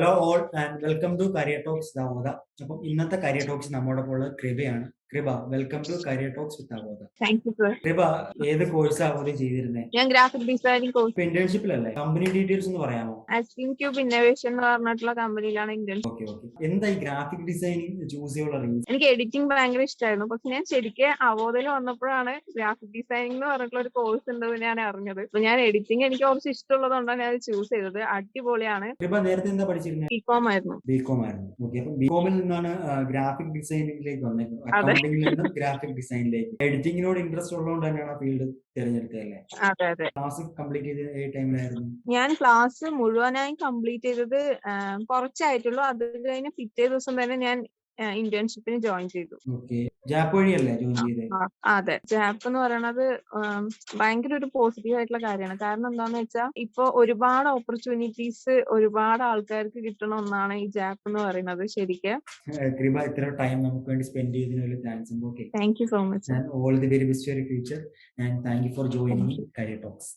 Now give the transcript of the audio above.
Hello all and welcome to Career Talks with Avodha. അപ്പോൾ ഇന്നത്തെ Career Talks നമ്മോടൊപ്പം ഉള്ളത് കൃപയാണ്. Kripa, welcome to Career Talks with Avodha. Thank you sir. Kripa ഏത് course Avodha ചെയ്തിരുന്നേ? ഞാൻ ഗ്രാഫിക് ഡിസൈനിങ് കോഴ്സ്. ഇന്റേൺഷിപ്പിലല്ലേ? കമ്പനി ഡീറ്റെയിൽസ് ഒന്ന് പറയാമോ? ക്യൂബ് ഇന്നോവേഷൻ എന്ന് പറഞ്ഞിട്ടുള്ള കമ്പനിയിലാണ് ഇന്റേൺഷിപ്പ്. Okay okay. എന്താ ഈ ഗ്രാഫിക് ഡിസൈനിങ് ചൂസ് ചെയ്യാനുള്ള റീസൺ? എനിക്ക് എഡിറ്റിംഗ് ഭയങ്കര ഇഷ്ടമായിരുന്നു. പക്ഷെ ഞാൻ ശരിക്കും അവോധയിൽ വന്നപ്പോഴാണ് ഗ്രാഫിക് ഡിസൈനിങ് എന്ന് പറഞ്ഞിട്ടുള്ള ഒരു കോഴ്സ് ഉണ്ടെന്ന് ഞാൻ അറിഞ്ഞത്. അപ്പൊ ഞാൻ എഡിറ്റിംഗ് എനിക്ക് കുറച്ച് ഇഷ്ടമുള്ളതുകൊണ്ടാണ് ഞാൻ ചൂസ് ചെയ്തത്. അടിപൊളിയാണ്. കൃപ നേരത്തെ എന്താ പഠിച്ചിരുന്നത്? ബികോം ആയിരുന്നു. ബികോം ആയിരുന്നു. ഓക്കെ. അപ്പൊ ബികോമിൽ നിന്നാണ് ഗ്രാഫിക് ഡിസൈനിങ്ങിലേക്ക് വന്നത്. അക്കൗണ്ടിംഗിൽ നിന്ന് ഗ്രാഫിക് ഡിസൈനിലേക്ക്. എഡിറ്റിംഗിനോട് ഇൻട്രസ്റ്റ് ഉള്ളതുകൊണ്ട് തന്നെയാണ് ഫീൽഡ് തിരഞ്ഞെടുത്തതല്ലേ? അതെ അതെ. ക്ലാസ് കംപ്ലീറ്റ് ചെയ്ത് ഏത് ടൈമിലായിരുന്നു? ഞാൻ ക്ലാസ് മുഴുവനായി കംപ്ലീറ്റ് ചെയ്തത് കുറച്ചായിട്ടുള്ളൂ. അത് കഴിഞ്ഞ് പിറ്റേ ദിവസം തന്നെ ഞാൻ ഇന്റേൺഷിപ്പിന് ജോയിൻ ചെയ്തു. JAPല വഴിയല്ലേ ജോയിൻ ചെയ്തത്? അതെ. JAPല എന്ന് പറയുന്നത് ഭയങ്കര ഒരു പോസിറ്റീവ് ആയിട്ടുള്ള കാര്യമാണ്. കാരണം എന്താന്ന് വെച്ചാൽ ഇപ്പൊ ഒരുപാട് ഓപ്പർച്യൂണിറ്റീസ് ഒരുപാട് ആൾക്കാർക്ക് കിട്ടുന്ന ഒന്നാണ് ഈ JAPല എന്ന് പറയുന്നത്. ശരിക്കും കൃപ ഇത്ര ടൈം നമുക്ക് വേണ്ടി സ്പെൻഡ് ചെയ്തതിന് thanks. Thank you so much. All the very best for your future and thank you for joining Career Talks.